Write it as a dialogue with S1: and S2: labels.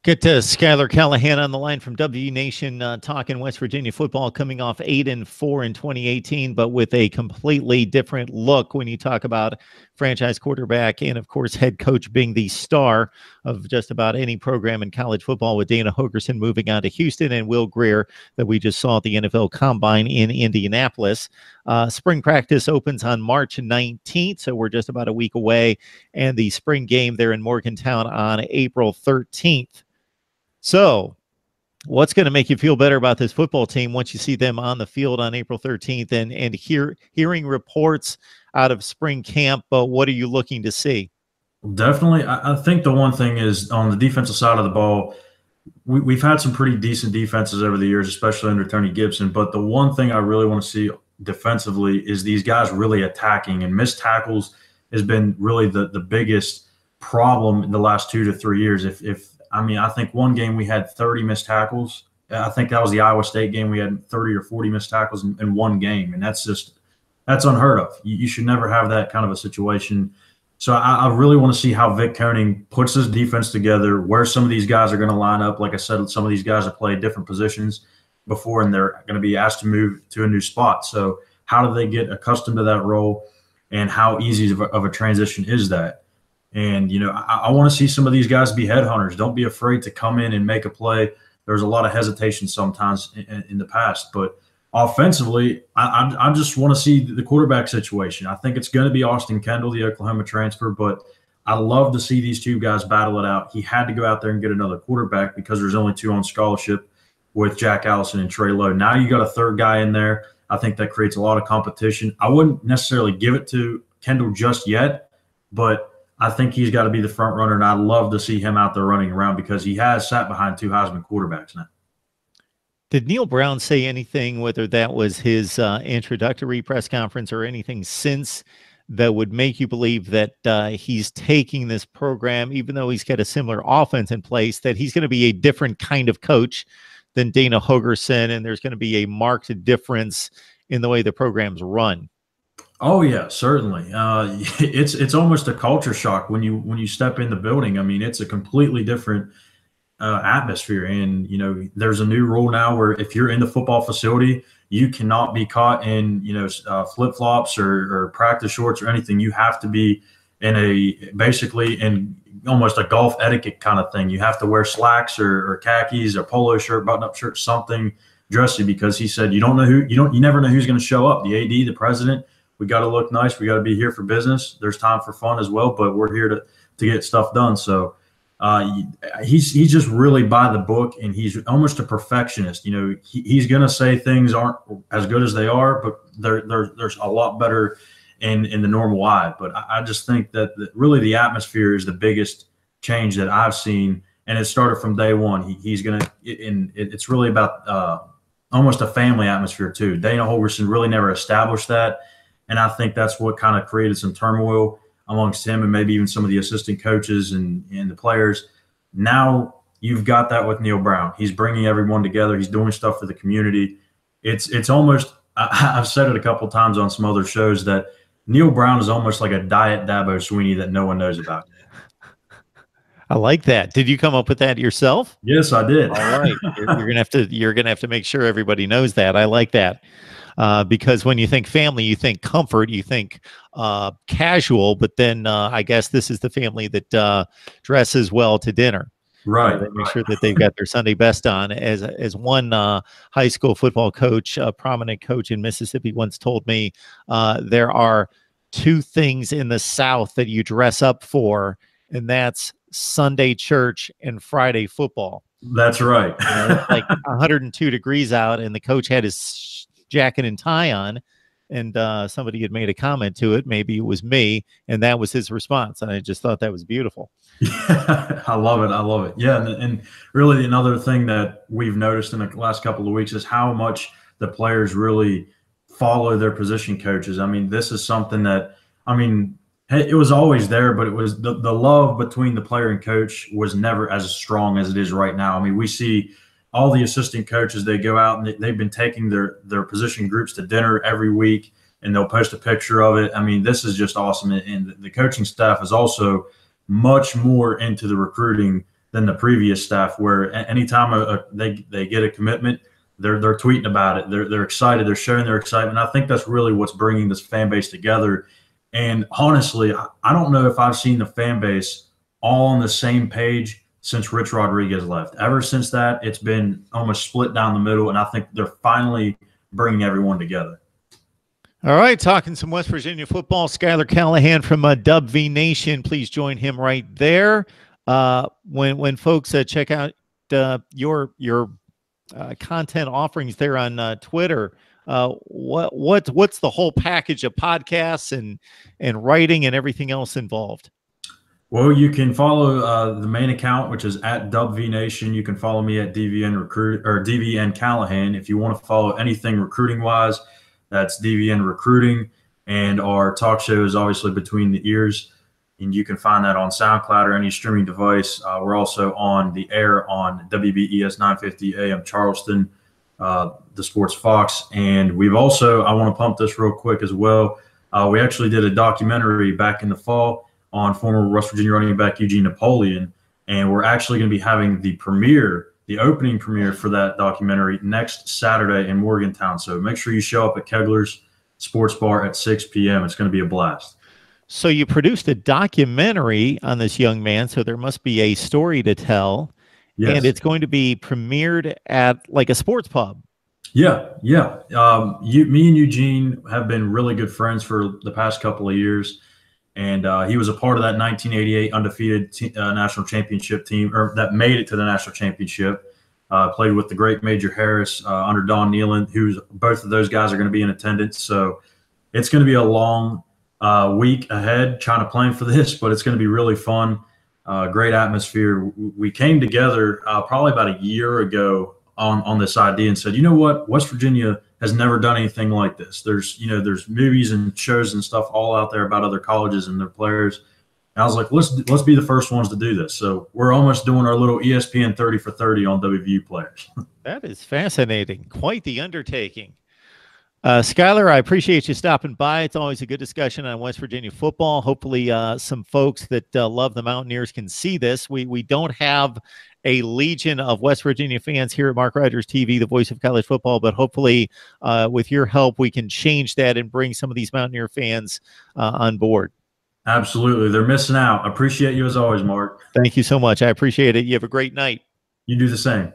S1: Get Skyler Callahan on the line from W Nation, talking West Virginia football, coming off 8-4 in 2018, but with a completely different look when you talk about franchise quarterback and, of course, head coach being the star of just about any program in college football, with Dana Hogerson moving on to Houston and Will Grier that we just saw at the NFL Combine in Indianapolis. Spring practice opens on March 19th, so we're just about a week away, and the spring game there in Morgantown on April 13th. So what's going to make you feel better about this football team once you see them on the field on April 13th and hearing reports out of spring camp? But what are you looking to see?
S2: Definitely. I think the one thing is on the defensive side of the ball, we've had some pretty decent defenses over the years, especially under Tony Gibson. But the one thing I really want to see defensively is these guys really attacking, and missed tackles has been really the biggest problem in the last 2 to 3 years. I think one game we had 30 missed tackles. I think that was the Iowa State game. We had 30 or 40 missed tackles in one game, and that's unheard of. You should never have that kind of a situation. So I really want to see how Vic Koenig puts his defense together, where some of these guys are going to line up. Like I said, some of these guys have played different positions before, and they're going to be asked to move to a new spot. So how do they get accustomed to that role, and how easy of a transition is that? And, I want to see some of these guys be headhunters. Don't be afraid to come in and make a play. There's a lot of hesitation sometimes in the past. But offensively, I just want to see the quarterback situation. I think it's going to be Austin Kendall, the Oklahoma transfer. But I love to see these two guys battle it out. He had to go out there and get another quarterback because there's only two on scholarship with Jack Allison and Trey Lowe. Now you got a third guy in there. I think that creates a lot of competition. I wouldn't necessarily give it to Kendall just yet, but I think he's got to be the front runner, and I'd love to see him out there running around because he has sat behind two Heisman quarterbacks now.
S1: Did Neal Brown say anything, whether that was his introductory press conference or anything since, that would make you believe that he's taking this program, even though he's got a similar offense in place, that he's going to be a different kind of coach than Dana Hogerson, and there's going to be a marked difference in the way the program's run?
S2: Oh yeah, certainly. It's almost a culture shock when you step in the building. I mean, it's a completely different atmosphere, and there's a new rule now where if you're in the football facility, you cannot be caught in flip flops or practice shorts or anything. You have to be basically in almost a golf etiquette kind of thing. You have to wear slacks or khakis or polo shirt, button up shirt, something dressy, because he said you never know who's going to show up. The AD, the president. We got to look nice. We got to be here for business. There's time for fun as well, but we're here to get stuff done. So he's just really by the book, and he's almost a perfectionist. He's going to say things aren't as good as they are, but there's a lot better in the normal eye. But I just think that really the atmosphere is the biggest change that I've seen, and it started from day one. He's going to, and it's really about almost a family atmosphere too. Dana Hogerson really never established that. And I think that's what kind of created some turmoil amongst him and maybe even some of the assistant coaches and the players. Now you've got that with Neal Brown. He's bringing everyone together. He's doing stuff for the community. It's almost – I've said it a couple of times on some other shows that Neal Brown is almost like a diet Dabo Swinney that no one knows about.
S1: I like that. Did you come up with that yourself?
S2: Yes, I did.
S1: All right. You're gonna have to make sure everybody knows that. I like that. Because when you think family, you think comfort, you think casual, but then I guess this is the family that dresses well to dinner.
S2: Right.
S1: They make sure that they've got their Sunday best on. As one high school football coach, a prominent coach in Mississippi, once told me, there are two things in the South that you dress up for, and that's Sunday church and Friday football.
S2: That's right.
S1: It's like 102 degrees out, and the coach had his jacket and tie on, and somebody had made a comment to it. Maybe it was me, and that was his response. And I just thought that was beautiful.
S2: Yeah, I love it. Yeah, and really another thing that we've noticed in the last couple of weeks is how much the players really follow their position coaches. I mean, this is something that, it was always there, but it was the love between the player and coach was never as strong as it is right now. I mean, we see all the assistant coaches, they go out and they've been taking their position groups to dinner every week, and they'll post a picture of it. I mean, this is just awesome. And the coaching staff is also much more into the recruiting than the previous staff, where anytime they get a commitment, they're tweeting about it. They're excited. They're sharing their excitement. I think that's really what's bringing this fan base together. And honestly, I don't know if I've seen the fan base all on the same page since Rich Rodriguez left. Ever since that, it's been almost split down the middle, and I think they're finally bringing everyone together.
S1: All right, talking some West Virginia football, Skyler Callahan from Dub V Nation. Please join him right there. When folks check out your content offerings there on Twitter, what's the whole package of podcasts and writing and everything else involved?
S2: Well, you can follow the main account, which is at DubVNation. You can follow me at DVN Callahan. If you want to follow anything recruiting wise, that's DVN Recruiting. And our talk show is obviously Between the Ears, and you can find that on SoundCloud or any streaming device. We're also on the air on WBES 950 AM Charleston, the Sports Fox. And we've also, I want to pump this real quick as well. We actually did a documentary back in the fall on former West Virginia running back Eugene Napoleon, and we're actually going to be having the opening premiere for that documentary next Saturday in Morgantown. So make sure you show up at Kegler's Sports Bar at 6 p.m. It's going to be a blast.
S1: So you produced a documentary on this young man, so there must be a story to tell. Yes. And it's going to be premiered at like a sports pub.
S2: Yeah. Me and Eugene have been really good friends for the past couple of years. And he was a part of that 1988 undefeated national championship team, or that made it to the national championship. Played with the great Major Harris under Don Nealon, who's both of those guys are going to be in attendance. So it's going to be a long week ahead trying to plan for this, but it's going to be really fun. Great atmosphere. We came together probably about a year ago on this idea and said, you know what, West Virginia has never done anything like this. There's movies and shows and stuff all out there about other colleges and their players. And I was like, let's be the first ones to do this. So we're almost doing our little ESPN 30 for 30 on WVU players.
S1: That is fascinating. Quite the undertaking. Skyler, I appreciate you stopping by. It's always a good discussion on West Virginia football. Hopefully some folks that love the Mountaineers can see this. We don't have a legion of West Virginia fans here at Mark Rogers TV, the voice of college football, but hopefully with your help, we can change that and bring some of these Mountaineer fans on board.
S2: Absolutely. They're missing out. I appreciate you as always, Mark.
S1: Thank you so much. I appreciate it. You have a great night.
S2: You do the same.